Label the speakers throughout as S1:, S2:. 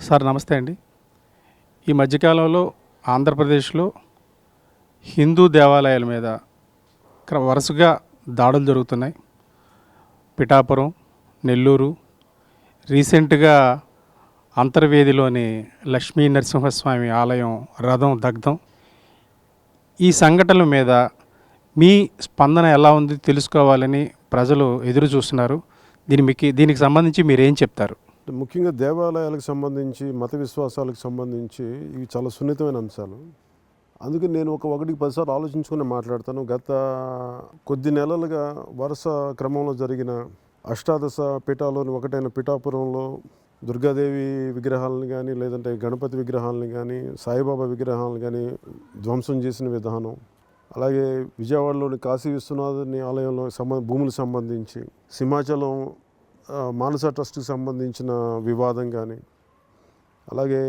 S1: Sir నమస్తే అండి. ఈ మధ్యకాలంలో ఆంధ్రప్రదేశ్లో హిందూ దేవాలయాల మీద వరుసగా దాడులు జరుగుతున్నాయి. పిఠాపురం, నెల్లూరు, రీసెంట్గా అంతర్వేదిలోని లక్ష్మీ నరసింహస్వామి ఆలయం రథం దగ్ధం. ఈ సంఘటనల మీద మీ స్పందన ఎలా ఉంది తెలుసుకోవాలని ప్రజలు ఎదురు చూస్తున్నారు. దీనికి సంబంధించి మీరేం చెప్తారు?
S2: ముఖ్యంగా దేవాలయాలకు సంబంధించి మత విశ్వాసాలకు సంబంధించి ఇవి చాలా సున్నితమైన అంశాలు. అందుకే నేను ఒకటికి 10 సార్లు ఆలోచించుకుని మాట్లాడతాను. గత కొద్ది నెలలుగా వరుస క్రమంలో జరిగిన అష్టాదశ పీఠాల్లోని ఒకటైన పిఠాపురంలో దుర్గాదేవి విగ్రహాలను కానీ, లేదంటే గణపతి విగ్రహాలను కానీ, సాయిబాబా విగ్రహాలను కానీ ధ్వంసం చేసిన విధానం, అలాగే విజయవాడలోని కాశీ విశ్వనాథుని ఆలయంలో భూములకు సంబంధించి, సింహాచలం మానస ట్రస్ట్కి సంబంధించిన వివాదం కానీ, అలాగే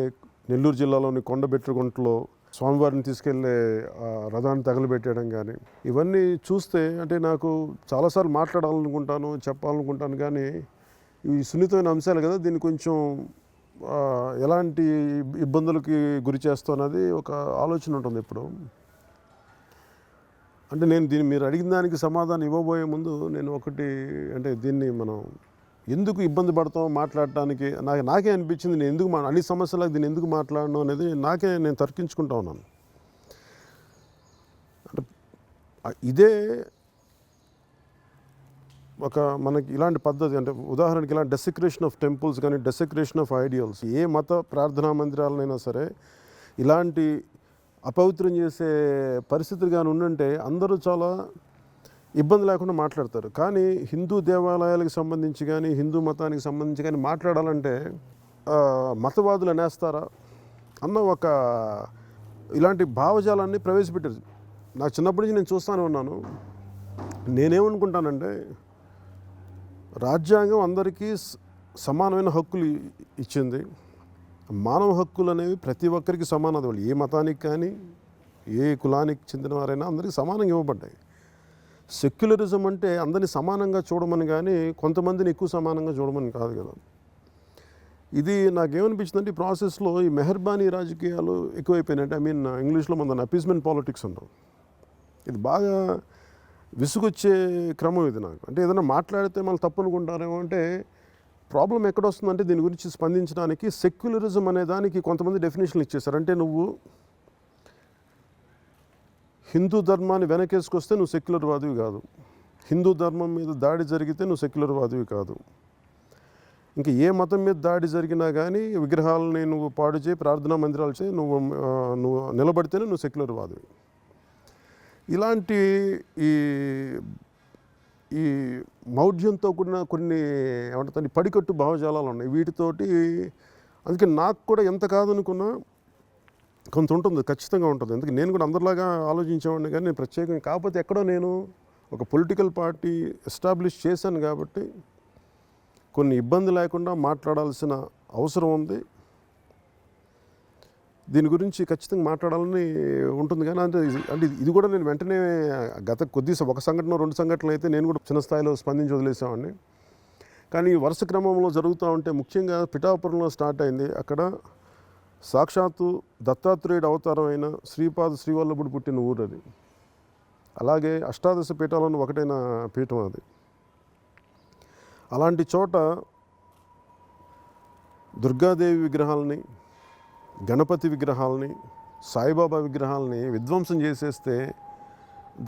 S2: నెల్లూరు జిల్లాలోని కొండబెట్టుగుంటలో స్వామివారిని తీసుకెళ్లే రథాన్ని తగలబెట్టడం కానీ, ఇవన్నీ చూస్తే అంటే నాకు చాలాసార్లు మాట్లాడాలనుకుంటాను, చెప్పాలనుకుంటాను, కానీ ఇవి సున్నితమైన అంశాలు కదా, దీన్ని కొంచెం ఎలాంటి ఇబ్బందులకి గురి చేస్తున్నది ఒక ఆలోచన ఉంటుంది ఇప్పుడు. అంటే నేను మీరు అడిగిన దానికి సమాధానం ఇవ్వబోయే ముందు నేను ఒకటి, అంటే దీన్ని మనం ఎందుకు ఇబ్బంది పడతాం మాట్లాడటానికి నాకే అనిపించింది. నేను ఎందుకు అన్ని సమస్యలకు దీన్ని ఎందుకు మాట్లాడను అనేది నేను తర్కించుకుంటా ఉన్నాను. అంటే ఇదే ఒక మనకి ఇలాంటి పద్ధతి, అంటే ఉదాహరణకి ఇలాంటి డెసిక్రేషన్ ఆఫ్ టెంపుల్స్ కానీ, డెసిక్రేషన్ ఆఫ్ ఐడియల్స్, ఏ మత ప్రార్థనా మందిరాలనైనా సరే ఇలాంటి అపవిత్రం చేసే పరిస్థితులు కానీ ఉండంటే అందరూ చాలా ఇబ్బంది లేకుండా మాట్లాడతారు. కానీ హిందూ దేవాలయాలకు సంబంధించి కానీ, హిందూ మతానికి సంబంధించి కానీ మాట్లాడాలంటే మతవాదులు అనేస్తారా అన్న ఒక ఇలాంటి భావజాలాన్ని ప్రవేశపెట్టారు. నాకు చిన్నప్పటి నుంచి నేను చూస్తూనే ఉన్నాను. నేనేమనుకుంటానంటే రాజ్యాంగం అందరికీ సమానమైన హక్కులు ఇచ్చింది. మానవ హక్కులు అనేవి ప్రతి ఒక్కరికి సమానత, వాళ్ళు ఏ మతానికి కానీ ఏ కులానికి చెందిన వారైనా అందరికీ సమానంగా ఇవ్వబడ్డాయి. సెక్యులరిజం అంటే అందరినీ సమానంగా చూడమని, కానీ కొంతమందిని ఎక్కువ సమానంగా చూడమని కాదు కదా. ఇది నాకేమనిపించిందంటే ఈ ప్రాసెస్లో ఈ మెహర్బానీ రాజకీయాలు ఎక్కువైపోయినాయంటే, ఇంగ్లీష్లో మన అపీస్మెంట్ పాలిటిక్స్ అంటాం. ఇది బాగా విసుగొచ్చే క్రమం ఇది నాకు. అంటే ఏదైనా మాట్లాడితే మళ్ళీ తప్పు అనుకుంటారేమో. అంటే ప్రాబ్లం ఎక్కడొస్తుందంటే దీని గురించి స్పందించడానికి సెక్యులరిజం అనే దానికి కొంతమంది డెఫినేషన్లు ఇచ్చేశారు. అంటే నువ్వు హిందూ ధర్మాన్ని వెనకేసుకొస్తే నువ్వు సెక్యులర్వాదివి కాదు, హిందూ ధర్మం మీద దాడి జరిగితే నువ్వు సెక్యులర్వాదివి కాదు, ఇంకా ఏ మతం మీద దాడి జరిగినా కానీ విగ్రహాలని నువ్వు పాడు చేయి, ప్రార్థనా మందిరాలు చేయి, నువ్వు నిలబడితేనే నువ్వు సెక్యులర్వాదివి. ఇలాంటి ఈ మౌఢ్యంతో కూడిన కొన్ని ఏమంటుంది పడికట్టు భావజాలాలు ఉన్నాయి వీటితోటి. అందుకే నాకు కూడా ఎంత కాదనుకున్నా కొంత ఉంటుంది, ఖచ్చితంగా ఉంటుంది. ఎందుకంటే నేను కూడా అందరిలాగా ఆలోచించేవాడిని, కానీ నేను ప్రత్యేకంగా కాకపోతే ఎక్కడో నేను ఒక పొలిటికల్ పార్టీ ఎస్టాబ్లిష్ చేశాను కాబట్టి కొన్ని ఇబ్బంది లేకుండా మాట్లాడాల్సిన అవసరం ఉంది. దీని గురించి ఖచ్చితంగా మాట్లాడాలని ఉంటుంది. కానీ అంటే ఇది కూడా నేను వెంటనే గత ఒక సంఘటన 2 సంఘటనలు అయితే నేను కూడా చిన్న స్థాయిలో స్పందించి వదిలేసామండి. కానీ వరుస క్రమంలో జరుగుతూ ఉంటే ముఖ్యంగా పిఠాపురంలో స్టార్ట్ అయింది. అక్కడ సాక్షాత్తు దత్తాత్రేయుడు అవతారం అయిన శ్రీపాద శ్రీవల్లభుడు పుట్టిన ఊరు అది. అలాగే అష్టాదశ పీఠాలను ఒకటైన పీఠం అది. అలాంటి చోట దుర్గాదేవి విగ్రహాలని, గణపతి విగ్రహాలని, సాయిబాబా విగ్రహాలని విధ్వంసం చేసేస్తే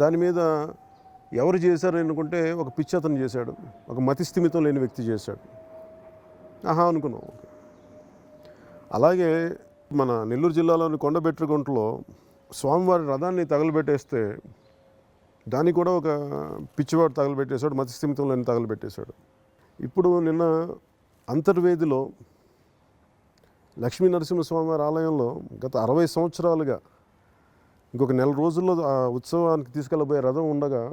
S2: దాని మీద ఎవరు చేశారు అనుకుంటే ఒక పిచ్చి అతను చేశాడు, ఒక మతిస్థిమితం లేని వ్యక్తి చేశాడు. అనుకున్నాం. అలాగే మన నెల్లూరు జిల్లాలోని కొండబెట్టుగుంటలో స్వామివారి రథాన్ని తగలబెట్టేస్తే దాన్ని కూడా ఒక పిచ్చివాడు తగలబెట్టేశాడు, మతిస్థిమితం లేని తగలబెట్టేశాడు. ఇప్పుడు నిన్న అంతర్వేదిలో లక్ష్మీ నరసింహస్వామివారి ఆలయంలో గత 60 సంవత్సరాలుగా ఇంకొక నెల రోజుల్లో ఆ ఉత్సవానికి తీసుకెళ్ళబోయే రథం ఉండగా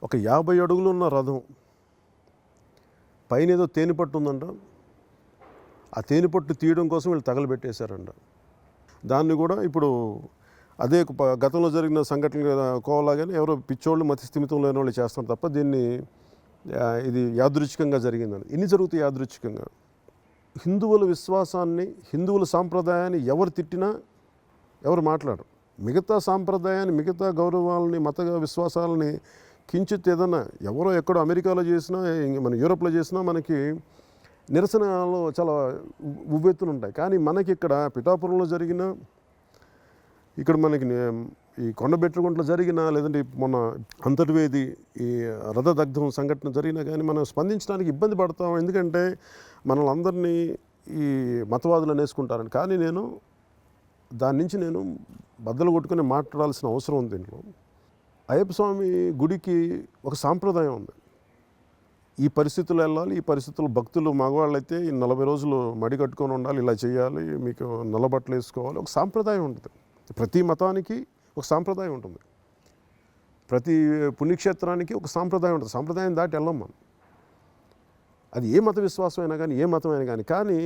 S2: ఒక 50 అడుగులు ఉన్న రథం పైన ఏదో తేనెపట్టు ఉందంట. ఆ తేనెపట్టు తీయడం కోసం వీళ్ళు తగలబెట్టేశారంట. దాన్ని కూడా ఇప్పుడు అదే గతంలో జరిగిన సంఘటనలు కోవలాగానే ఎవరో పిచ్చోళ్ళు మతిస్థిమితం లేని వాళ్ళు చేస్తారు తప్ప దీన్ని ఇది యాదృచ్ఛికంగా జరిగిందని. ఇన్ని జరుగుతాయి యాదృచ్ఛికంగా. హిందువుల విశ్వాసాన్ని, హిందువుల సాంప్రదాయాన్ని ఎవరు తిట్టినా ఎవరు మాట్లాడరు. మిగతా సాంప్రదాయాన్ని, మిగతా గౌరవాలని, మత విశ్వాసాలని కించిత్ ఏదన్నా ఎవరో ఎక్కడో అమెరికాలో చేసినా, మన యూరోప్లో చేసినా మనకి నిరసనలు చాలా ఉవ్వెత్తున ఉంటాయి. కానీ మనకి ఇక్కడ పిఠాపురంలో జరిగిన, ఇక్కడ మనకి ఈ కొండబెట్టుకుంటలో జరిగిన, లేదంటే మొన్న అంతర్వేది ఈ రథదగ్ధం సంఘటన జరిగినా కానీ మనం స్పందించడానికి ఇబ్బంది పడతాం. ఎందుకంటే మనల్ని అందరినీ ఈ మతవాదులు అనేసుకుంటారని. కానీ నేను దాని నుంచి నేను బద్దలు కొట్టుకుని మాట్లాడాల్సిన అవసరం ఉంది. దీంట్లో అయ్యప్ప స్వామి గుడికి ఒక సాంప్రదాయం ఉంది. ఈ పరిస్థితులు వెళ్ళాలి, ఈ పరిస్థితులు భక్తులు మగవాళ్ళు అయితే 40 రోజులు మడి కట్టుకొని ఉండాలి, ఇలా చేయాలి, మీకు నల్లబట్టలు వేసుకోవాలి, ఒక సాంప్రదాయం ఉంటుంది. ప్రతి మతానికి ఒక సాంప్రదాయం ఉంటుంది. ప్రతి పుణ్యక్షేత్రానికి ఒక సాంప్రదాయం ఉంటుంది. సాంప్రదాయం దాటి వెళ్ళం మనం. అది ఏ మత విశ్వాసం అయినా కానీ, ఏ మతం అయినా కానీ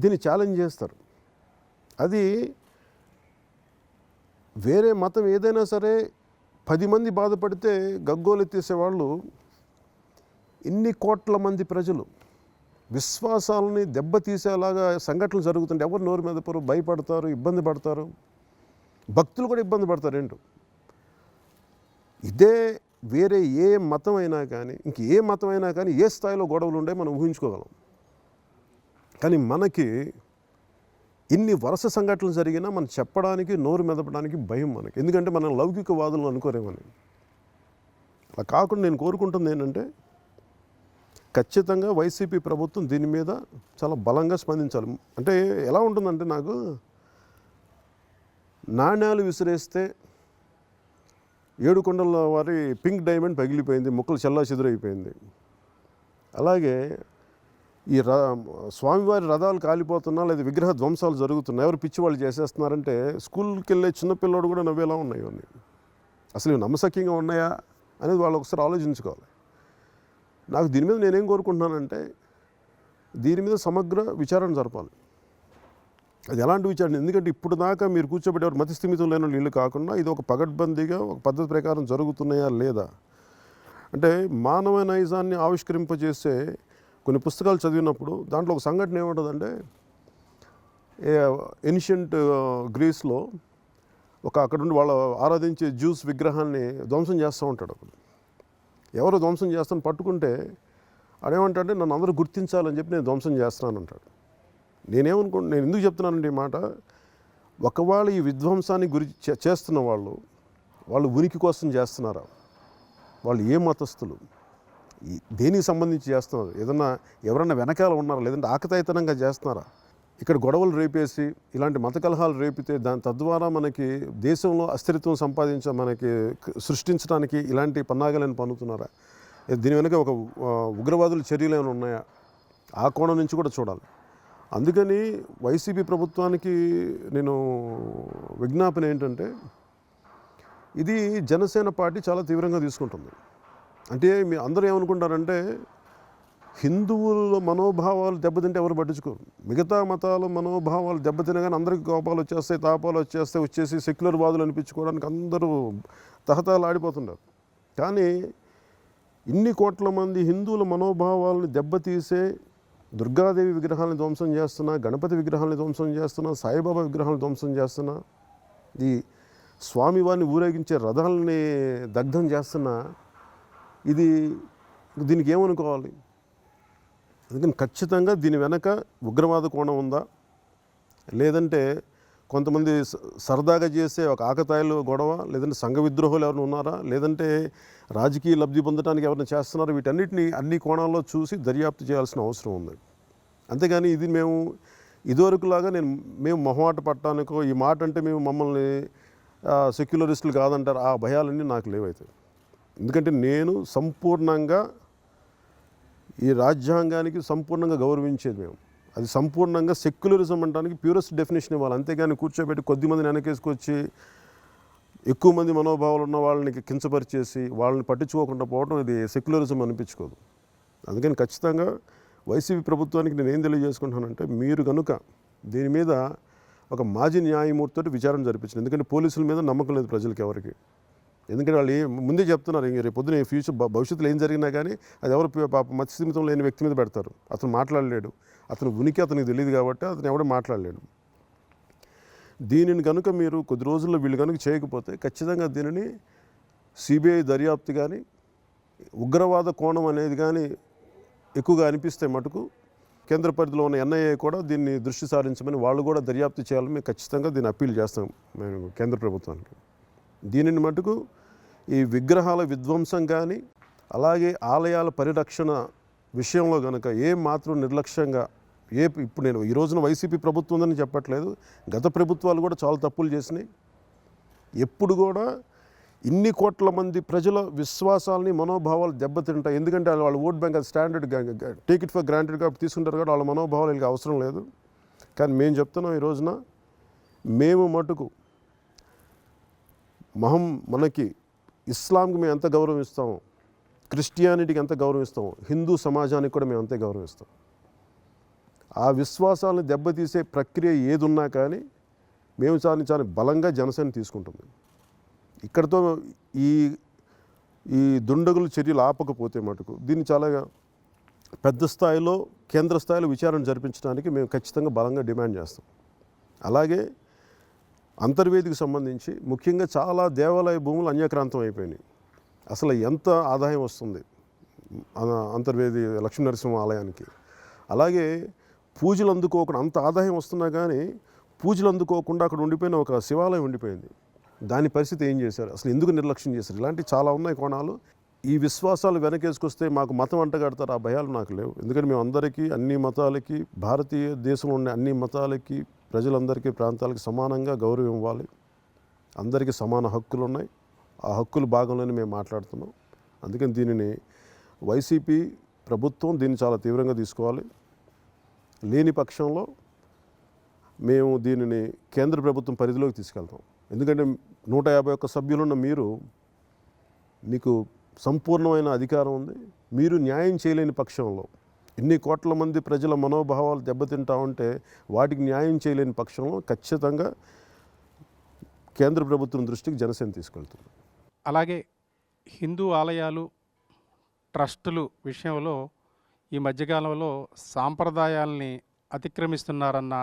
S2: దీన్ని ఛాలెంజ్ చేస్తారు. అది వేరే మతం ఏదైనా సరే 10 మంది బాధపడితే గగ్గోలెత్తేసేవాళ్ళు ఇన్ని కోట్ల మంది ప్రజలు విశ్వాసాలని దెబ్బతీసేలాగా సంఘటనలు జరుగుతుంటే ఎవరు నోరు మీద పరు, భయపడతారు, ఇబ్బంది పడతారు, భక్తులు కూడా ఇబ్బంది పడతారు. ఏంటో ఇదే వేరే ఏ మతం అయినా కానీ, ఇంక ఏ మతం అయినా కానీ ఏ స్థాయిలో గొడవలు ఉండే మనం ఊహించుకోగలం. కానీ మనకి ఇన్ని వరుస సంఘటనలు జరిగినా మనం చెప్పడానికి, నోరు మెదపడానికి భయం మనకి. ఎందుకంటే మనం లౌకికవాదులు అనుకోరేమని. అలా కాకుండా నేను కోరుకుంటుంది ఏంటంటే ఖచ్చితంగా వైసీపీ ప్రభుత్వం దీని మీద చాలా బలంగా స్పందించాలి. అంటే ఎలా ఉంటుందంటే, నాకు నాణ్యాలు విసిరేస్తే 7 కొండల వారి పింక్ డైమండ్ పగిలిపోయింది, ముక్కలు చెల్లా చెదురైపోయింది. అలాగే ఈ స్వామివారి రథాలు కాలిపోతున్నా, లేదా విగ్రహ ధ్వంసాలు జరుగుతున్నాయి, ఎవరు పిచ్చి వాళ్ళు చేసేస్తున్నారంటే స్కూల్కి వెళ్ళే చిన్నపిల్లడు కూడా నవ్వేలా ఉన్నాయి ఇవన్నీ. అసలు ఇవి నమ్మశక్యంగా ఉన్నాయా అనేది వాళ్ళు ఒకసారి ఆలోచించుకోవాలి. నాకు దీని మీద నేనేం కోరుకుంటున్నానంటే, దీని మీద సమగ్ర విచారణ జరపాలి. అది ఎలాంటి విచారణ? ఎందుకంటే ఇప్పుడు దాకా మీరు కూర్చోబెట్టేవారు మతి స్థిమితం లేని నీళ్ళు కాకుండా ఇది ఒక పగడ్బందీగా ఒక పద్ధతి ప్రకారం జరుగుతున్నాయా లేదా. అంటే మానవ నైజాన్ని ఆవిష్కరింపజేసే కొన్ని పుస్తకాలు చదివినప్పుడు దాంట్లో ఒక సంఘటన ఏముంటుందంటే, ఏన్షియంట్ గ్రీస్లో అక్కడ నుండి వాళ్ళు ఆరాధించే జ్యూస్ విగ్రహాన్ని ధ్వంసం చేస్తూ ఉంటాడు. ఎవరో ధ్వంసం చేస్తాను పట్టుకుంటే అదేమంటే, నన్ను అందరూ గుర్తించాలని చెప్పి నేను ధ్వంసం చేస్తున్నాను అంటాడు. నేను ఎందుకు చెప్తున్నానండి ఈ మాట, ఒకవేళ ఈ విధ్వంసాన్ని చేస్తున్న వాళ్ళు ఉనికి కోసం చేస్తున్నారా? వాళ్ళు ఏ మతస్థులు, దేనికి సంబంధించి చేస్తున్నారు? ఎవరన్నా వెనకాల ఉన్నారా? లేదంటే ఆకతాయితనంగా చేస్తున్నారా? ఇక్కడ గొడవలు రేపేసి ఇలాంటి మత కలహాలు రేపితే తద్వారా మనకి దేశంలో అస్థిరత్వం మనకి సృష్టించడానికి ఇలాంటి పన్నాగాలను పన్నుతున్నారా? దీని వెనుక ఒక ఉగ్రవాదుల చర్యలు ఏమైనా ఉన్నాయా? ఆ కోణం నుంచి కూడా చూడాలి. అందుకని వైసీపీ ప్రభుత్వానికి నేను విజ్ఞాపన ఏంటంటే, ఇది జనసేన పార్టీ చాలా తీవ్రంగా తీసుకుంటుంది. అంటే మీ అందరూ ఏమనుకుంటారంటే, హిందువుల మనోభావాలు దెబ్బతింటే ఎవరు పట్టించుకోరు. మిగతా మతాల మనోభావాలు దెబ్బతినగానే అందరికీ కోపాలు వచ్చేస్తాయి, తాపాలు వచ్చేసి సెక్యులర్ వాదులు అనిపించుకోవడానికి అందరూ తహతాలు ఆడిపోతున్నారు. కానీ ఇన్ని కోట్ల మంది హిందువుల మనోభావాలను దెబ్బతీసే దుర్గాదేవి విగ్రహాలను ధ్వంసం చేస్తున్నా, గణపతి విగ్రహాలను ధ్వంసం చేస్తున్నా, సాయిబాబా విగ్రహాలను ధ్వంసం చేస్తున్నా, ఈ స్వామివారిని ఊరేగించే రథాలని దగ్ధం చేస్తున్నా, దీనికి ఏమనుకోవాలి? అందుకని ఖచ్చితంగా దీని వెనక ఉగ్రవాద కోణం ఉందా, లేదంటే కొంతమంది సరదాగా చేసే ఒక ఆకతాయిలు గొడవ, లేదంటే సంఘ విద్రోహాలు ఎవరైనా ఉన్నారా, లేదంటే రాజకీయ లబ్ధి పొందడానికి ఎవరైనా చేస్తున్నారా? వీటన్నిటిని అన్ని కోణాల్లో చూసి దర్యాప్తు చేయాల్సిన అవసరం ఉంది. అంతేగాని ఇది ఇదివరకులాగా మేము మొహమాట పట్టడానికో, ఈ మాట అంటే మమ్మల్ని సెక్యులరిస్టులు కాదంటారు, ఆ భయాలన్నీ నాకు లేవైతే. ఎందుకంటే నేను సంపూర్ణంగా ఈ రాజ్యాంగానికి సంపూర్ణంగా గౌరవించేది మేము. అది సంపూర్ణంగా సెక్యులరిజం అనడానికి ప్యూరెస్ట్ డెఫినేషన్ ఇవ్వాలి. అంతేగాని కూర్చోబెట్టి కొద్దిమందిని వెనకేసుకొచ్చి ఎక్కువ మంది మనోభావాలు ఉన్న వాళ్ళని కించపరిచేసి వాళ్ళని పట్టించుకోకుండా పోవడం ఇది సెక్యులరిజం అనిపించుకోదు. అందుకని ఖచ్చితంగా వైసీపీ ప్రభుత్వానికి నేను ఏం తెలియజేసుకుంటానంటే, మీరు కనుక దీని మీద ఒక మాజీ న్యాయమూర్తితో విచారణ జరిపించింది. ఎందుకంటే పోలీసుల మీద నమ్మకం లేదు ప్రజలకి ఎవరికి. ఎందుకంటే వాళ్ళు ముందే చెప్తున్నారు, ఇంక రేపు పొద్దున ఫ్యూచర్ భవిష్యత్తులో ఏం జరిగినా కానీ అది ఎవరు మత్స్యమితం లేని వ్యక్తి మీద పెడతారు. అతను మాట్లాడలేడు, అతను ఉనికి అతనికి తెలియదు కాబట్టి అతను ఎవడో మాట్లాడలేడు. దీనిని కనుక మీరు కొద్ది రోజుల్లో వీళ్ళు కనుక చేయకపోతే ఖచ్చితంగా దీనిని సిబిఐ దర్యాప్తు కానీ ఉగ్రవాద కోణం అనేది కానీ ఎక్కువగా అనిపిస్తే మటుకు కేంద్ర పరిధిలో ఉన్న ఎన్ఐఏ కూడా దీన్ని దృష్టి సారించమని వాళ్ళు కూడా దర్యాప్తు చేయాలని మేము ఖచ్చితంగా దీన్ని అప్పీల్ చేస్తాం మేము కేంద్ర ప్రభుత్వానికి. దీనిని మటుకు ఈ విగ్రహాల విధ్వంసం కానీ అలాగే ఆలయాల పరిరక్షణ విషయంలో కనుక ఏ మాత్రం నిర్లక్ష్యంగా ఇప్పుడు నేను ఈ రోజున వైసీపీ ప్రభుత్వం ఉందని చెప్పట్లేదు, గత ప్రభుత్వాలు కూడా చాలా తప్పులు చేసినాయి. ఎప్పుడు కూడా ఇన్ని కోట్ల మంది ప్రజల విశ్వాసాలని మనోభావాలు దెబ్బతింటాయి. ఎందుకంటే వాళ్ళ ఓట్ బ్యాంక్ అది standard take it for granted కాబట్టి తీసుకుంటారు కాబట్టి వాళ్ళ మనోభావాలు వీళ్ళకి అవసరం లేదు. కానీ మేము చెప్తున్నాం ఈ రోజున మేము మటుకు మనకి ఇస్లాంకి మేము ఎంత గౌరవం ఇస్తామో, క్రిస్టియానిటీకి ఎంత గౌరవం ఇస్తామో, హిందూ సమాజానికి కూడా మేము అంతే గౌరవం ఇస్తాం. ఆ విశ్వాసాలను దెబ్బతీసే ప్రక్రియ ఏదున్నా కానీ మేము చాలా బలంగా జనసేన తీసుకుంటుంది. ఇక్కడతో ఈ దుండగులు చర్యలు ఆపకపోతే మటుకు దీన్ని చాలా పెద్ద స్థాయిలో కేంద్ర స్థాయిలో విచారణ జరిపించడానికి మేము ఖచ్చితంగా బలంగా డిమాండ్ చేస్తాం. అలాగే అంతర్వేదికి సంబంధించి ముఖ్యంగా చాలా దేవాలయ భూములు అన్యాక్రాంతం అయిపోయినాయి. అసలు ఎంత ఆదాయం వస్తుంది అంతర్వేది లక్ష్మీనరసింహ ఆలయానికి. అలాగే పూజలు అందుకోకుండా అంత ఆదాయం వస్తున్నా కానీ పూజలు అందుకోకుండా అక్కడ ఉండిపోయిన ఒక శివాలయం ఉండిపోయింది. దాని పరిస్థితి ఏం చేశారు, అసలు ఎందుకు నిర్లక్ష్యం చేశారు, ఇలాంటివి చాలా ఉన్నాయి కోణాలు. ఈ విశ్వాసాలు వెనకేసుకొస్తే మాకు మతం అంటగడతారు, ఆ భయాలు నాకు లేవు. ఎందుకంటే మేము అందరికీ అన్ని మతాలకి భారతీయ దేశంలో ఉండే అన్ని మతాలకి ప్రజలందరికీ ప్రాంతాలకి సమానంగా గౌరవం ఇవ్వాలి. అందరికీ సమాన హక్కులు ఉన్నాయి. ఆ హక్కుల భాగంలోనే మేము మాట్లాడుతున్నాం. అందుకని దీనిని వైసీపీ ప్రభుత్వం దీన్ని చాలా తీవ్రంగా తీసుకోవాలి. లేని పక్షంలో మేము దీనిని కేంద్ర ప్రభుత్వం పరిధిలోకి తీసుకెళ్తాం. ఎందుకంటే 151 సభ్యులున్న మీకు సంపూర్ణమైన అధికారం ఉంది. మీరు న్యాయం చేయలేని పక్షంలో ఇన్ని కోట్ల మంది ప్రజల మనోభావాలు దెబ్బతింటా ఉంటే వాటికి న్యాయం చేయలేని పక్షంలో ఖచ్చితంగా కేంద్ర ప్రభుత్వం దృష్టికి జనసేన తీసుకెళ్తుంది.
S1: అలాగే హిందూ ఆలయాలు ట్రస్టులు విషయంలో ఈ మధ్యకాలంలో సాంప్రదాయాల్ని అతిక్రమిస్తున్నారన్న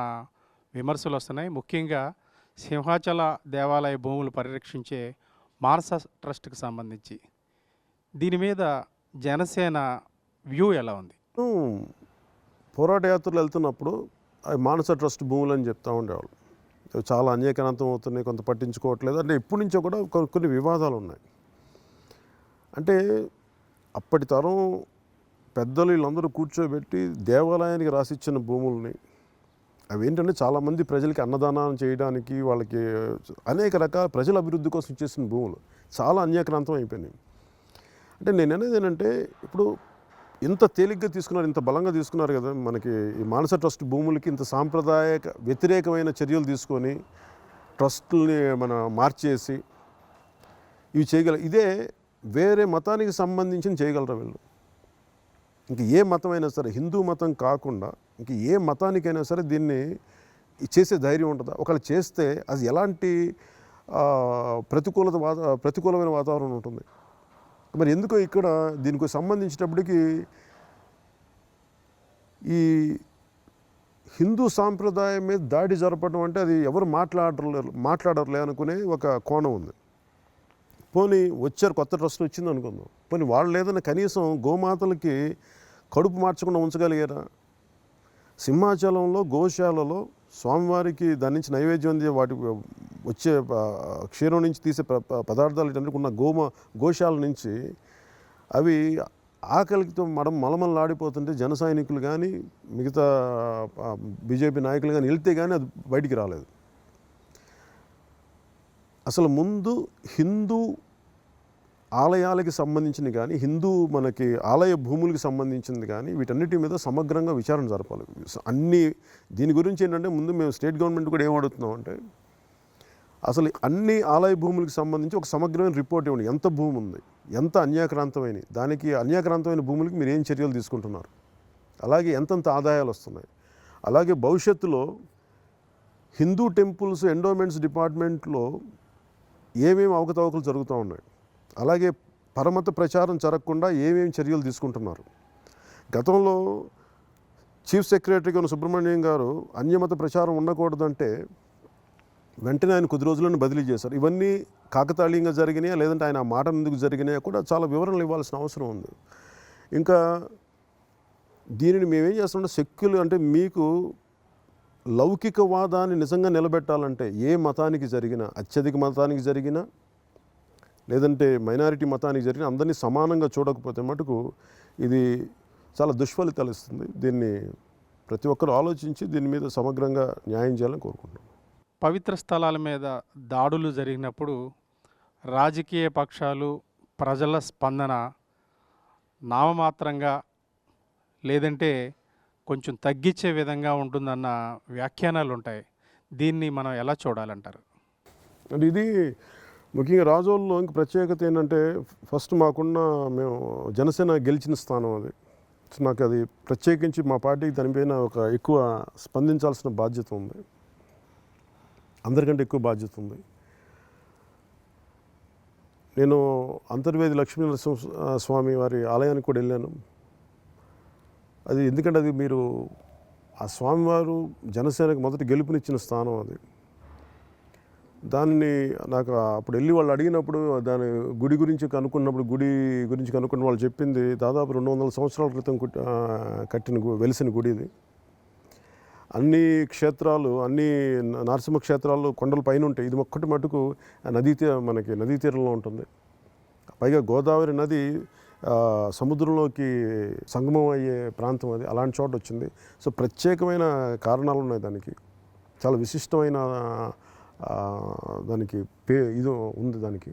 S1: విమర్శలు వస్తున్నాయి. ముఖ్యంగా సింహాచల దేవాలయ భూములు పరిరక్షించే మానస ట్రస్ట్కి సంబంధించి దీని మీద జనసేన వ్యూ ఎలా ఉంది?
S2: పోరాట యాత్రలు వెళ్తున్నప్పుడు అవి మానస ట్రస్ట్ భూములు అని చెప్తూ ఉండేవాళ్ళు. చాలా అన్యాయకాంతం అవుతున్నాయి, కొంత పట్టించుకోవట్లేదు అంటే ఎప్పటి నుంచో కూడా కొన్ని వివాదాలు ఉన్నాయి. అంటే అప్పటి తరం పెద్దలు వీళ్ళందరూ కూర్చోబెట్టి దేవాలయానికి రాసిచ్చిన భూముల్ని అవి ఏంటంటే చాలామంది ప్రజలకి అన్నదానం చేయడానికి వాళ్ళకి అనేక రకాల ప్రజల అభివృద్ధి కోసం చేసిన భూములు చాలా అన్యాక్రాంతం అయిపోయినాయి. అంటే నేను అనేది ఏంటంటే ఇప్పుడు ఇంత తేలిగ్గా తీసుకున్నారు, ఇంత బలంగా తీసుకున్నారు కదా మనకి ఈ మానస ట్రస్ట్ భూములకి ఇంత సాంప్రదాయక వ్యతిరేకమైన చర్యలు తీసుకొని ట్రస్టుల్ని మార్చేసి ఇవి ఇదే వేరే మతానికి సంబంధించిన చేయగలరా వీళ్ళు? ఇంక ఏ మతమైనా సరే హిందూ మతం కాకుండా ఇంక ఏ మతానికైనా సరే దీన్ని చేసే ధైర్యం ఉంటుందా? ఒకవేళ చేస్తే అది ఎలాంటి ప్రతికూలమైన వాతావరణం ఉంటుంది. మరి ఎందుకో ఇక్కడ దీనికి సంబంధించినప్పటికీ ఈ హిందూ సాంప్రదాయం మీద దాడి జరపడం అంటే అది ఎవరు మాట్లాడరులే అనుకునే ఒక కోణం ఉంది. పోనీ వచ్చారు, కొత్త ట్రస్ట్ వచ్చింది అనుకుందాం, పోనీ వాళ్ళు ఏదైనా కనీసం గోమాతలకి కడుపు మార్చకుండా ఉంచగలిగారా? సింహాచలంలో గోశాలలో స్వామివారికి దాని నుంచి నైవేద్యం అంది వాటి వచ్చే క్షీరం నుంచి తీసే పదార్థాలు ఇటన్నుకున్న గోశాల నుంచి అవి ఆకలితో మలమలాడిపోతుంటే జన సైనికులు కానీ మిగతా బీజేపీ నాయకులు కానీ వెళ్తే కానీ అది బయటికి రాలేదు. అసలు ముందు హిందూ ఆలయాలకి సంబంధించింది కానీ హిందూ మనకి ఆలయ భూములకి సంబంధించింది కానీ వీటన్నిటి మీద సమగ్రంగా విచారణ జరపాలి. దీని గురించి ఏంటంటే ముందు మేము స్టేట్ గవర్నమెంట్ కూడా ఏం అడుగుతున్నాం అంటే అసలు అన్ని ఆలయ భూములకు సంబంధించి ఒక సమగ్రమైన రిపోర్ట్ ఇవ్వండి. ఎంత భూమి ఉంది, ఎంత అన్యాక్రాంతమైన, దానికి అన్యాక్రాంతమైన భూములకి మీరు ఏం చర్యలు తీసుకుంటున్నారు, అలాగే ఎంతెంత ఆదాయాలు వస్తున్నాయి, అలాగే భవిష్యత్తులో హిందూ టెంపుల్స్ ఎండోమెంట్స్ డిపార్ట్మెంట్లో ఏమేమి అవకతవకలు జరుగుతూ ఉన్నాయి, అలాగే పరమత ప్రచారం జరగకుండా ఏమేమి చర్యలు తీసుకుంటున్నారు. గతంలో చీఫ్ సెక్రటరీగా ఉన్న సుబ్రహ్మణ్యం గారు అన్యమత ప్రచారం ఉండకూడదంటే వెంటనే ఆయన కొద్ది రోజుల్లోనే బదిలీ చేశారు. ఇవన్నీ కాకతాళీయంగా జరిగినాయా లేదంటే ఆయన ఆ మాట ఎందుకు జరిగినాయా కూడా చాలా వివరణలు ఇవ్వాల్సిన అవసరం ఉంది. ఇంకా దీనిని మేమేం చేస్తామంటే సెక్యులర్ అంటే మీకు లౌకికవాదాన్ని నిజంగా నిలబెట్టాలంటే ఏ మతానికి జరిగినా, అత్యధిక మతానికి జరిగినా లేదంటే మైనారిటీ మతానికి జరిగినా అందరినీ సమానంగా చూడకపోతే మటుకు ఇది చాలా దుష్ఫలితాలు ఇస్తుంది. దీన్ని ప్రతి ఒక్కరు ఆలోచించి దీని మీద సమగ్రంగా న్యాయం చేయాలని కోరుకుంటున్నాను.
S1: పవిత్ర స్థలాల మీద దాడులు జరిగినప్పుడు రాజకీయ పక్షాలు, ప్రజల స్పందన నామమాత్రంగా లేదంటే కొంచెం తగ్గించే విధంగా ఉంటుందన్న వ్యాఖ్యానాలు ఉంటాయి. దీన్ని మనం ఎలా చూడాలంటారు?
S2: అంటే ఇది ముఖ్యంగా రాజోల్లో ఇంక ప్రత్యేకత ఏంటంటే ఫస్ట్ మేము జనసేన గెలిచిన స్థానం అది. సో నాకు అది ప్రత్యేకించి మా పార్టీకి దానిపైన ఒక ఎక్కువ స్పందించాల్సిన బాధ్యత ఉంది, అందరికంటే ఎక్కువ బాధ్యత ఉంది. నేను అంతర్వేది లక్ష్మీ నరసింహ స్వామి వారి ఆలయానికి కూడా వెళ్ళాను. అది ఎందుకంటే అది మీరు ఆ స్వామివారు జనసేనకు మొదటి గెలుపునిచ్చిన స్థానం అది. దాన్ని నాకు అప్పుడు వెళ్ళి వాళ్ళు అడిగినప్పుడు దాని గుడి గురించి కనుక్కున్న వాళ్ళు చెప్పింది దాదాపు 200 సంవత్సరాల క్రితం కట్టిన వెలిసిన గుడి ఇది. అన్ని క్షేత్రాలు, అన్ని నరసింహ క్షేత్రాలు కొండల పైన ఉంటాయి. ఇది ఒక్కటి మటుకు మనకి నదీ తీరంలో ఉంటుంది. పైగా గోదావరి నది సముద్రంలోకి సంగమం అయ్యే ప్రాంతం అది. అలాంటి చోట వచ్చింది. సో ప్రత్యేకమైన కారణాలు ఉన్నాయి దానికి. చాలా విశిష్టమైన దానికి ఇది ఉంది దానికి.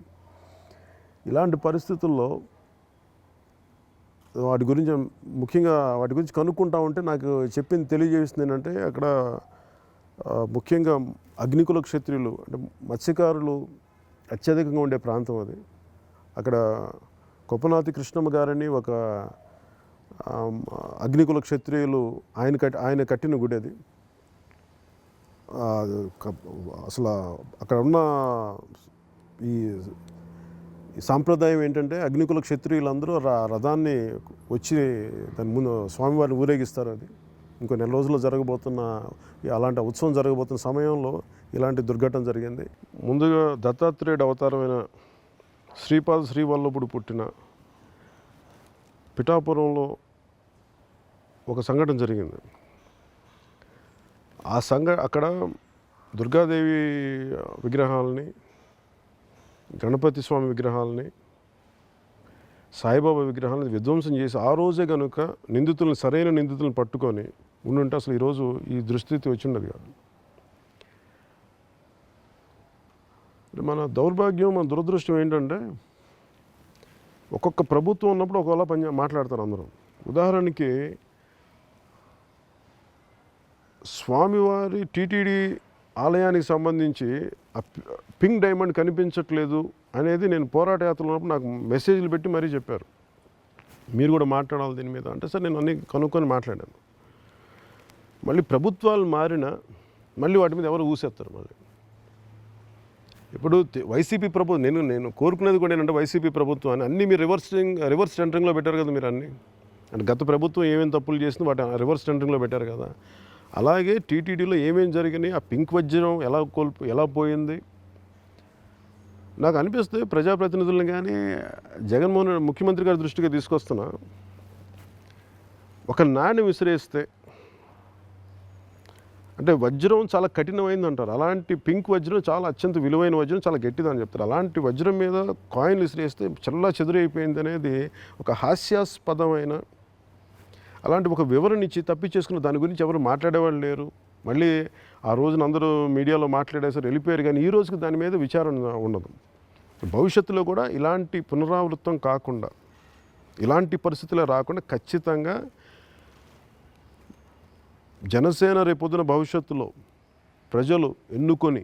S2: ఇలాంటి పరిస్థితుల్లో వాటి గురించి కనుక్కుంటా ఉంటే నాకు చెప్పింది తెలియజేస్తుంది ఏంటంటే అక్కడ ముఖ్యంగా అగ్నికుల క్షత్రియులు అంటే మత్స్యకారులు అత్యధికంగా ఉండే ప్రాంతం అది. అక్కడ కొప్పనాతి కృష్ణమ్మ గారని ఒక అగ్నికుల క్షత్రియులు ఆయన కట్టిన గుడి అది. అసలు అక్కడ ఉన్న ఈ సాంప్రదాయం ఏంటంటే అగ్నికుల క్షత్రియులందరూ రథాన్ని వచ్చి దాని ముందు స్వామివారిని ఊరేగిస్తారు. అది ఇంకో నెల రోజుల్లో జరగబోతున్న అలాంటి ఉత్సవం జరగబోతున్న సమయంలో ఇలాంటి దుర్ఘటన జరిగింది. ముందుగా దత్తాత్రేయుడు అవతారమైన శ్రీపాద శ్రీవల్లభుడు పుట్టిన పిఠాపురంలో ఒక సంఘటన జరిగింది. అక్కడ దుర్గాదేవి విగ్రహాలని, గణపతి స్వామి విగ్రహాలని, సాయిబాబా విగ్రహాలని విధ్వంసం చేసి ఆ రోజే కనుక సరైన నిందితులను పట్టుకొని ఉండుంటే అసలు ఈరోజు ఈ దుస్థితి వచ్చిండదు కాదు. మన దౌర్భాగ్యం, మన దురదృష్టం ఏంటంటే ఒక్కొక్క ప్రభుత్వం ఉన్నప్పుడు ఒకవేళ మాట్లాడతారు అందరూ. ఉదాహరణకి స్వామివారి టీటీడీ ఆలయానికి సంబంధించి పింక్ డైమండ్ కనిపించట్లేదు అనేది నేను పోరాట యాత్రలో ఉన్నప్పుడు నాకు మెసేజ్లు పెట్టి మరీ చెప్పారు, మీరు కూడా మాట్లాడాలి దీని మీద అంటే. సార్ నేను అన్నీ కనుక్కొని మాట్లాడాను. మళ్ళీ ప్రభుత్వాలు మారినా మళ్ళీ వాటి మీద ఎవరు ఊసేస్తారు. మళ్ళీ ఇప్పుడు వైసీపీ ప్రభుత్వం నేను కోరుకునేది కూడా ఏంటంటే వైసీపీ ప్రభుత్వాన్ని అన్నీ మీరు రివర్స్ టెండరింగ్లో పెట్టారు కదా మీరు అన్నీ. అంటే గత ప్రభుత్వం ఏమేమి తప్పులు చేసిందో వాటి రివర్స్ టెండరింగ్లో పెట్టారు కదా. అలాగే టీటీడీలో ఏమేమి జరిగినాయి, ఆ పింక్ వజ్రం ఎలా పోయింది. నాకు అనిపిస్తే ప్రజాప్రతినిధులను కానీ ముఖ్యమంత్రి గారి దృష్టిగా తీసుకొస్తున్నా, ఒక నాణ్యం విసిరేస్తే అంటే వజ్రం చాలా కఠినమైంది అంటారు, అలాంటి పింక్ వజ్రం చాలా అత్యంత విలువైన వజ్రం, చాలా గట్టిదని చెప్తారు. అలాంటి వజ్రం మీద కాయిన్లు విసిరేస్తే చల్లా చెదురైపోయింది అనేది ఒక హాస్యాస్పదమైన అలాంటి ఒక వివరణ ఇచ్చి తప్పించేసుకున్న దాని గురించి ఎవరు మాట్లాడేవాళ్ళు లేరు. మళ్ళీ ఆ రోజున అందరూ మీడియాలో మాట్లాడేసారు, వెళ్ళిపోయారు. కానీ ఈ రోజుకి దాని మీద విచారణ ఉండదు. భవిష్యత్తులో కూడా ఇలాంటి పునరావృతం కాకుండా, ఇలాంటి పరిస్థితులు రాకుండా ఖచ్చితంగా జనసేన రేపొద్దున భవిష్యత్తులో ప్రజలు ఎన్నుకొని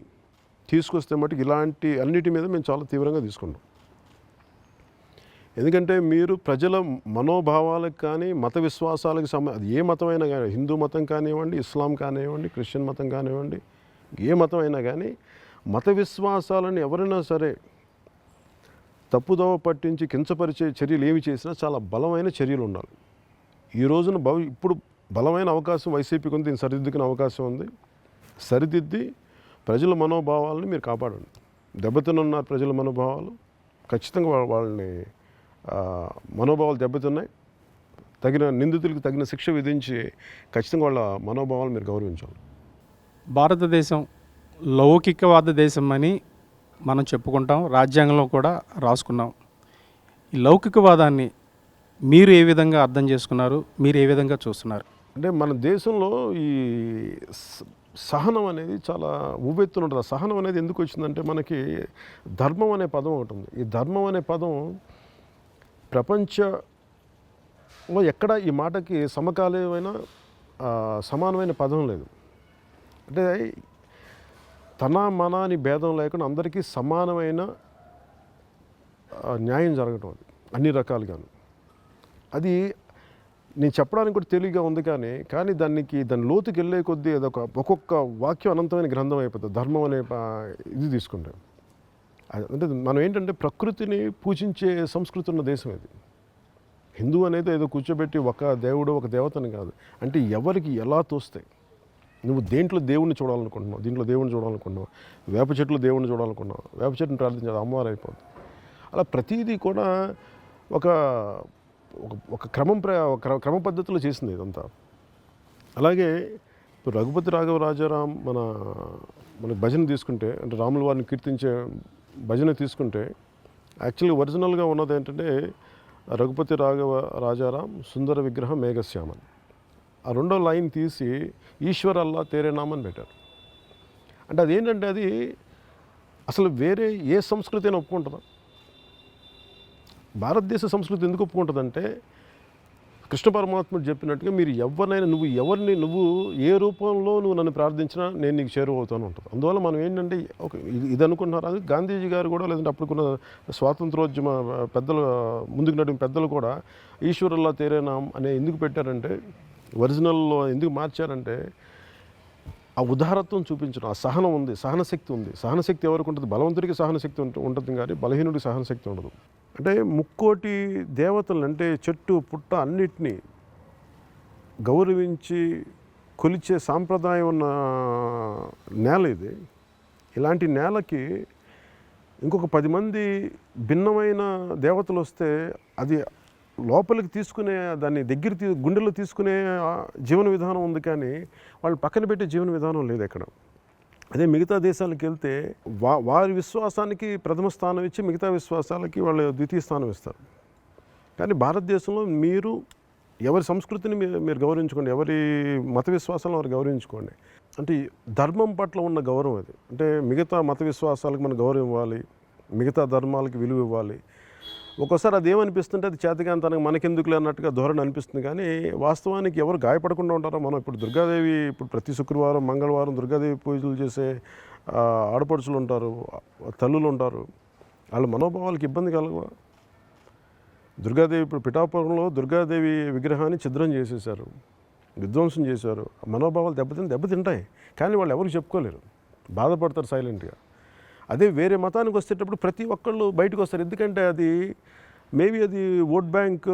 S2: తీసుకొస్తే మటుకు ఇలాంటి అన్నిటి మీద మేము చాలా తీవ్రంగా తీసుకుంటాం. ఎందుకంటే మీరు ప్రజల మనోభావాలకు కానీ మత విశ్వాసాలకు అది ఏ మతమైనా కానీ, హిందూ మతం కానివ్వండి, ఇస్లాం కానివ్వండి, క్రిస్టియన్ మతం కానివ్వండి, ఏ మతం అయినా కానీ మత విశ్వాసాలను ఎవరైనా సరే తప్పుదోవ పట్టించి కించపరిచే చర్యలు ఏమి చేసినా చాలా బలమైన చర్యలు ఉండాలి. ఈ రోజున ఇప్పుడు బలమైన అవకాశం వైసీపీకి ఉంది, దీన్ని సరిదిద్దుకునే అవకాశం ఉంది. సరిదిద్ది ప్రజల మనోభావాలని మీరు కాపాడండి. దెబ్బతినున్నారు ప్రజల మనోభావాలు, ఖచ్చితంగా వాళ్ళని మనోభావాలు దెబ్బతిన్నాయి. తగిన నిందితులకు తగిన శిక్ష విధించి ఖచ్చితంగా వాళ్ళ మనోభావాలు మీరు గౌరవించాలి.
S1: భారతదేశం లౌకికవాద దేశం అని మనం చెప్పుకుంటాం, రాజ్యాంగంలో కూడా రాసుకున్నాం. ఈ లౌకికవాదాన్ని మీరు ఏ విధంగా అర్థం చేసుకున్నారు, మీరు ఏ విధంగా చూస్తున్నారు?
S2: అంటే మన దేశంలో ఈ సహనం అనేది చాలా ఉవ్వెత్తున ఉంటుంది. ఆ సహనం అనేది ఎందుకు వచ్చిందంటే మనకి ధర్మం అనే పదం ఒకటి ఉంది. ఈ ధర్మం అనే పదం ప్రపంచంలో ఎక్కడ ఈ మాటకి సమకాలీనమైన సమానమైన పదం లేదు. అంటే తన మన అని భేదం లేకుండా అందరికీ సమానమైన న్యాయం జరగటం, అది అన్ని రకాలుగాను. అది నేను చెప్పడానికి కూడా తెలివిగా ఉంది, కానీ దాని లోతుకి వెళ్ళే కొద్దీ ఒక్కొక్క వాక్యం అనంతమైన గ్రంథం అయిపోతుంది. ధర్మం అనే ఇది తీసుకుంటే అంటే మనం ఏంటంటే ప్రకృతిని పూజించే సంస్కృతి ఉన్న దేశం ఇది. హిందూ అనేది ఏదో కూర్చోబెట్టి ఒక దేవుడు ఒక దేవతని కాదు. అంటే ఎవరికి ఎలా తోస్తాయి, నువ్వు దేంట్లో దేవుణ్ణి చూడాలనుకుంటున్నావు, దీంట్లో దేవుణ్ణి చూడాలనుకుంటున్నావు, వేప చెట్లు దేవుణ్ణి చూడాలనుకున్నావు, వేప చెట్టుని ప్రార్థించాలి, అమ్మవారు అయిపోతుంది. అలా ప్రతిదీ కూడా ఒక క్రమ పద్ధతిలో చేసింది ఇదంతా. అలాగే ఇప్పుడు రఘుపతి రాఘవ రాజారాం మన భజన తీసుకుంటే, అంటే రాముల వారిని కీర్తించే భజన తీసుకుంటే, యాక్చువల్గా ఒరిజినల్గా ఉన్నది ఏంటంటే రఘుపతి రాఘవ రాజారాం సుందర విగ్రహం మేఘశ్యామన్. ఆ రెండో లైన్ తీసి ఈశ్వర్ అల్లా తేరే నామని పెట్టారు. అంటే అదేంటంటే అది అసలు వేరే ఏ సంస్కృతి అయినా ఒప్పుకుంటుందా? భారతదేశ సంస్కృతి ఎందుకు ఒప్పుకుంటుందంటే కృష్ణ పరమాత్ముడు చెప్పినట్టుగా మీరు ఎవరినైనా నువ్వు ఏ రూపంలో నువ్వు నన్ను ప్రార్థించినా నేను నీకు చేరువవుతాను ఉంటుంది. అందువల్ల మనం ఏంటంటే ఇది అనుకుంటున్నారు. అది గాంధీజీ గారు కూడా, లేదంటే అప్పుడుకున్న స్వాతంత్రోద్యమ పెద్దలు, ముందుకు నడిపిన పెద్దలు కూడా ఈశ్వరుల్లా తేరేనాం అనే ఎందుకు పెట్టారంటే, ఒరిజినల్లో ఎందుకు మార్చారంటే ఆ ఉదారత్వం చూపించడం, ఆ సహనం ఉంది, సహనశక్తి ఉంది. సహనశక్తి ఎవరికి ఉంటుంది? బలవంతుడికి సహనశక్తి ఉంటుంది, కానీ బలహీనుడికి సహనశక్తి ఉండదు. అంటే ముక్కోటి దేవతలను, అంటే చెట్టు పుట్ట అన్నిటినీ గౌరవించి కొలిచే సాంప్రదాయం ఉన్న నేల ఇది. ఇలాంటి నేలకి ఇంకొక 10 మంది భిన్నమైన దేవతలు వస్తే అది లోపలికి తీసుకునే, దాన్ని గుండెలో తీసుకునే జీవన విధానం ఉంది, కానీ వాళ్ళు పక్కన పెట్టే జీవన విధానం లేదు ఎక్కడ. అదే మిగతా దేశాలకు వెళ్తే వారి విశ్వాసానికి ప్రథమ స్థానం ఇచ్చి మిగతా విశ్వాసాలకి వాళ్ళు ద్వితీయ స్థానం ఇస్తారు. కానీ భారతదేశంలో మీరు ఎవరి సంస్కృతిని మీరు గౌరవించుకోండి, ఎవరి మత విశ్వాసాలను వారు గౌరవించుకోండి. అంటే ధర్మం పట్ల ఉన్న గౌరవం అది. అంటే మిగతా మత విశ్వాసాలకు మనం గౌరవం ఇవ్వాలి, మిగతా ధర్మాలకి విలువ ఇవ్వాలి. ఒక్కోసారి అదేమనిపిస్తుంటే అది చేతగాంతనంగా మనకెందుకులే అన్నట్టుగా ధోరణి అనిపిస్తుంది, కానీ వాస్తవానికి ఎవరు గాయపడకుండా ఉంటారో. మనం ఇప్పుడు దుర్గాదేవి, ఇప్పుడు ప్రతి శుక్రవారం మంగళవారం దుర్గాదేవి పూజలు చేసే ఆడపడుచులు ఉంటారు, తల్లులు ఉంటారు. వాళ్ళ మనోభావాలకి ఇబ్బంది కలగవా? దుర్గాదేవి ఇప్పుడు పిఠాపురంలో దుర్గాదేవి విగ్రహాన్ని ఛిద్రం చేసేసారు, విధ్వంసం చేశారు. మనోభావాలు దెబ్బతింటాయి, కానీ వాళ్ళు ఎవరికి చెప్పుకోలేరు, బాధపడతారు సైలెంట్గా. అదే వేరే మతానికి వచ్చేటప్పుడు ప్రతి ఒక్కళ్ళు బయటకు వస్తారు. ఎందుకంటే అది మేబీ అది ఓట్ బ్యాంక్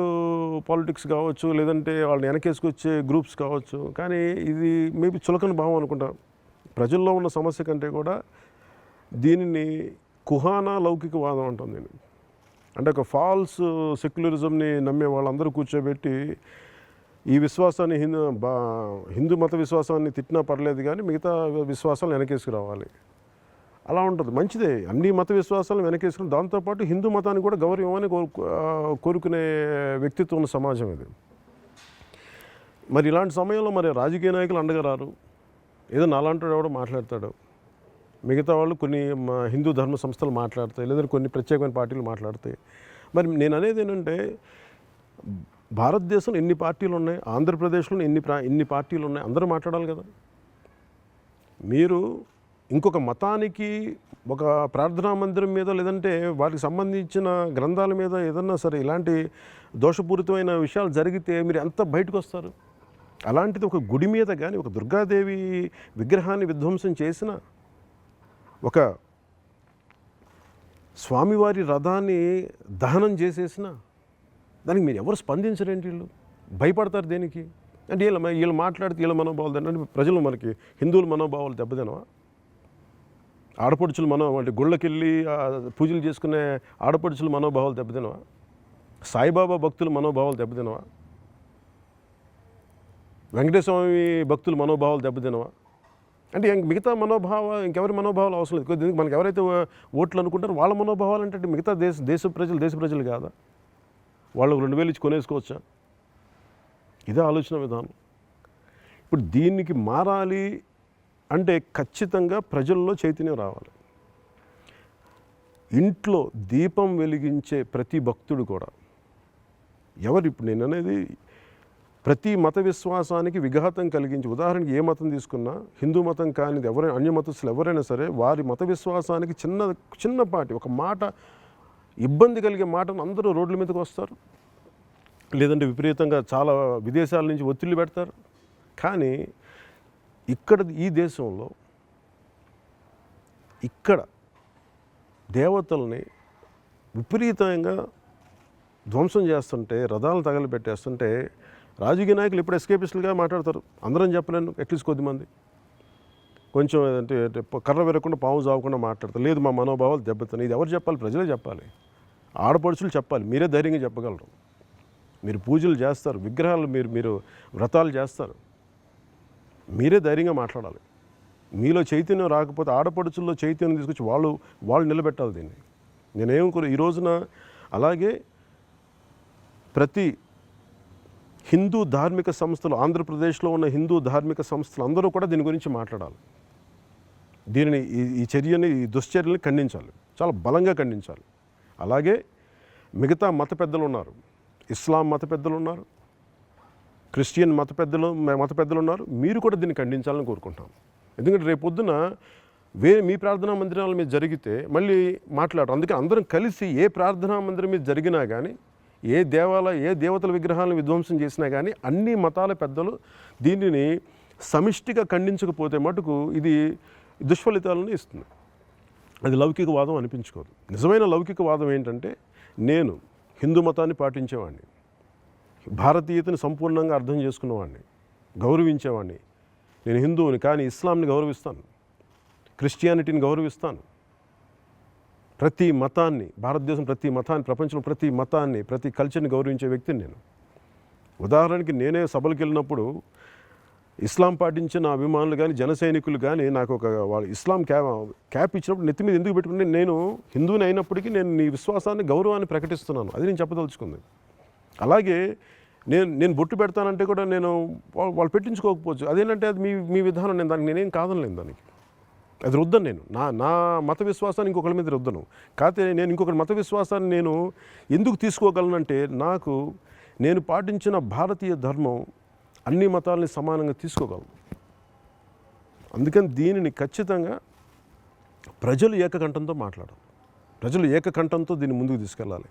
S2: పాలిటిక్స్ కావచ్చు, లేదంటే వాళ్ళని వెనకేసుకొచ్చే గ్రూప్స్ కావచ్చు, కానీ ఇది మేబీ చులకన భావం అనుకుంటా. ప్రజల్లో ఉన్న సమస్య కంటే కూడా దీనిని కుహానా లౌకికవాదం అంటుంది. అంటే ఒక ఫాల్స్ సెక్యులరిజంని నమ్మే వాళ్ళందరూ కూర్చోబెట్టి ఈ విశ్వాసాన్ని హిందూ మత విశ్వాసాన్ని తిట్టినా పర్లేదు, కానీ మిగతా విశ్వాసాలు వెనకేసుకురావాలి. అలా ఉంటుంది, మంచిదే. అన్ని మత విశ్వాసాలను వెనకేసుకుని దాంతోపాటు హిందూ మతానికి కూడా గౌరవం అని కోరుకునే వ్యక్తిత్వం ఉన్న సమాజం ఇది. మరి ఇలాంటి సమయంలో మరి రాజకీయ నాయకులు అండగా రారు. ఏదో నాలాంటి ఎవడో మాట్లాడతాడు, మిగతా వాళ్ళు కొన్ని హిందూ ధర్మ సంస్థలు మాట్లాడతాయి, లేదంటే కొన్ని ప్రత్యేకమైన పార్టీలు మాట్లాడతాయి. మరి నేను అనేది ఏంటంటే భారతదేశంలో ఎన్ని పార్టీలు ఉన్నాయి, ఆంధ్రప్రదేశ్లో ఎన్ని పార్టీలు ఉన్నాయి, అందరూ మాట్లాడాలి కదా. మీరు ఇంకొక మతానికి ఒక ప్రార్థనా మందిరం మీద, లేదంటే వాటికి సంబంధించిన గ్రంథాల మీద ఏదన్నా సరే ఇలాంటి దోషపూరితమైన విషయాలు జరిగితే మీరు ఎంత బయటకు వస్తారు? అలాంటిది ఒక గుడి మీద కానీ, ఒక దుర్గాదేవి విగ్రహాన్ని విధ్వంసం చేసిన ఒక స్వామివారి రథాన్ని దహనం చేసేసిన దానికి మీరు ఎవరు స్పందించరేంటి? వీళ్ళు భయపడతారు దేనికి? అంటే వీళ్ళు మాట్లాడితే వీళ్ళ మనోభావాలు అంటే ప్రజలు మనకి హిందువుల మనోభావాలు దెబ్బతినవా? ఆడపడుచులు అంటే గుళ్ళకెళ్ళి పూజలు చేసుకునే ఆడపడుచుల మనోభావాలు దెబ్బతినవా? సాయిబాబా భక్తుల మనోభావాలు దెబ్బతినవా? వెంకటేశ్వర స్వామి భక్తుల మనోభావాలు దెబ్బతినవా? అంటే మిగతా ఇంకెవరి మనోభావాలు అవసరం లేదు. కొద్దిగా మనకి ఎవరైతే ఓట్లు అనుకుంటారో వాళ్ళ మనోభావాలు అంటే మిగతా దేశ ప్రజలు కాదా? వాళ్ళు 2000 ఇచ్చి కొనేసుకోవచ్చా? ఇదే ఆలోచన విధానం. ఇప్పుడు దీనికి మారాలి అంటే ఖచ్చితంగా ప్రజల్లో చైతన్యం రావాలి. ఇంట్లో దీపం వెలిగించే ప్రతి భక్తుడు కూడా ఇప్పుడు నేను అనేది ప్రతి మత విశ్వాసానికి విఘాతం కలిగించి, ఉదాహరణకి ఏ మతం తీసుకున్నా, హిందూ మతం కానిది ఎవరైనా, అన్య మతస్థులు ఎవరైనా సరే వారి మత విశ్వాసానికి చిన్నపాటి ఒక మాట ఇబ్బంది కలిగే మాటను అందరూ రోడ్ల మీదకి వస్తారు, లేదంటే విపరీతంగా చాలా విదేశాల నుంచి ఒత్తిళ్ళు పెడతారు. కానీ ఈ దేశంలో దేవతల్ని విపరీతంగా ధ్వంసం చేస్తుంటే, రథాలను తగలబెట్టేస్తుంటే రాజకీయ నాయకులు ఇప్పుడు ఎస్కేపిస్టులుగా మాట్లాడతారు. అందరం చెప్పలేను, అట్లీస్ట్ కొద్దిమంది కొంచెం అంటే కర్ర విరగకుండా పాము చావకుండా మాట్లాడతారు. లేదు మా మనోభావాలు దెబ్బతిన్నాయి. ఇది ఎవరు చెప్పాలి? ప్రజలే చెప్పాలి, ఆడపడుచులు చెప్పాలి. మీరే ధైర్యంగా చెప్పగలరు. మీరు పూజలు చేస్తారు, విగ్రహాలు మీరు వ్రతాలు చేస్తారు, మీరే ధైర్యంగా మాట్లాడాలి. మీలో చైతన్యం రాకపోతే ఆడపడుచుల్లో చైతన్యం తీసుకొచ్చి వాళ్ళు నిలబెట్టాలి దీన్ని. నేనేమనుకో ఈ రోజున అలాగే ప్రతి హిందూ ధార్మిక సంస్థలు, ఆంధ్రప్రదేశ్లో ఉన్న హిందూ ధార్మిక సంస్థలు అందరూ కూడా దీని గురించి మాట్లాడాలి. దీనిని ఈ చర్యని, ఈ దుశ్చర్యని ఖండించాలి, చాలా బలంగా ఖండించాలి. అలాగే మిగతా మత పెద్దలు ఉన్నారు, ఇస్లాం మత పెద్దలు ఉన్నారు, క్రిస్టియన్ మత పెద్దలు ఉన్నారు. మీరు కూడా దీన్ని ఖండించాలని కోరుకుంటున్నాను. ఎందుకంటే రేపొద్దున మీ ప్రార్థనా మందిరాల మీద జరిగితే మళ్ళీ మాట్లాడరు. అందుకే అందరం కలిసి ఏ ప్రార్థనా మందిరం మీద జరిగినా కానీ, ఏ దేవతల విగ్రహాలను విధ్వంసం చేసినా కానీ అన్ని మతాల పెద్దలు దీనిని సమిష్టిగా ఖండించకపోతే మటుకు ఇది దుష్ఫలితాలను ఇస్తుంది. అది లౌకికవాదం అనిపించుకోదు. నిజమైన లౌకికవాదం ఏంటంటే, నేను హిందూ మతాన్ని పాటించేవాడిని, భారతీయతని సంపూర్ణంగా అర్థం చేసుకునేవాడిని, గౌరవించేవాడిని. నేను హిందువుని, కానీ ఇస్లాంని గౌరవిస్తాను, క్రిస్టియానిటీని గౌరవిస్తాను. ప్రతి మతాన్ని, భారతదేశం ప్రతి మతాన్ని, ప్రపంచంలో ప్రతి మతాన్ని, ప్రతి కల్చర్ని గౌరవించే వ్యక్తిని నేను. ఉదాహరణకి నేనే సభలకు వెళ్ళినప్పుడు ఇస్లాం పాటించిన అభిమానులు కానీ, జన సైనికులు కానీ నాకు వాళ్ళు ఇస్లాం క్యాప్ ఇచ్చినప్పుడు నెత్తి మీద ఎందుకు పెట్టుకుంటే, నేను హిందువుని అయినప్పటికీ నేను నీ విశ్వాసాన్ని, గౌరవాన్ని ప్రకటిస్తున్నాను. అది నేను చెప్పదలుచుకుంది. అలాగే నేను బొట్టు పెడతానంటే కూడా వాళ్ళు పెట్టించుకోకపోవచ్చు. అదేంటంటే అది మీ విధానం. నేనేం కాదనలేను దానికి. అది రుద్దను. నా మత విశ్వాసాన్ని ఇంకొకరి మీద రుద్దను. కాకపోతే నేను ఇంకొకరి మత విశ్వాసాన్ని నేను ఎందుకు తీసుకోగలనంటే, నేను పాటించిన భారతీయ ధర్మం అన్ని మతాలని సమానంగా తీసుకోగలను. అందుకని దీనిని ఖచ్చితంగా ప్రజలు ఏకకంఠంతో మాట్లాడాలి, ప్రజలు ఏకకంఠంతో దీన్ని ముందుకు తీసుకెళ్ళాలి.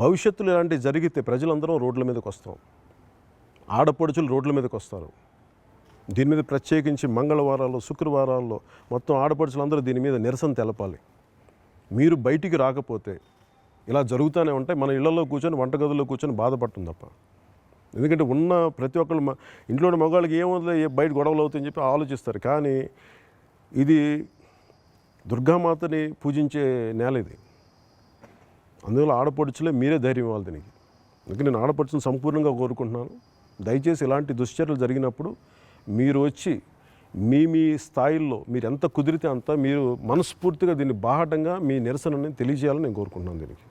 S2: భవిష్యత్తులో ఇలాంటివి జరిగితే ప్రజలందరం రోడ్ల మీదకి వస్తాం, ఆడపడుచులు రోడ్ల మీదకి వస్తారు. దీని మీద ప్రత్యేకించి మంగళవారాల్లో, శుక్రవారాల్లో మొత్తం ఆడపడుచులందరూ దీని మీద నిరసన తెలపాలి. మీరు బయటికి రాకపోతే ఇలా జరుగుతూనే ఉంటాయి. మన ఇళ్లలో కూర్చొని, వంటగదుల్లో కూర్చొని బాధపడుతుంది తప్ప. ఎందుకంటే ఉన్న ప్రతి ఒక్కళ్ళు ఇంట్లో మగవాళ్ళకి ఏమవుతుందో, బయట గొడవలు అవుతాయని చెప్పి ఆలోచిస్తారు. కానీ ఇది దుర్గామాతని పూజించే నేల ఇది. అందువల్ల ఆడపడుచులే మీరే ధైర్యం ఇవ్వాలి దీనికి. అందుకే నేను ఆడపడుచుని సంపూర్ణంగా కోరుకుంటున్నాను. దయచేసి ఇలాంటి దుశ్చర్యలు జరిగినప్పుడు మీరు వచ్చి మీ స్థాయిల్లో మీరు ఎంత కుదిరితే అంత మీరు మనస్ఫూర్తిగా దీన్ని బాహటంగా మీ నిరసనని తెలియజేయాలని నేను కోరుకుంటున్నాను దీనికి.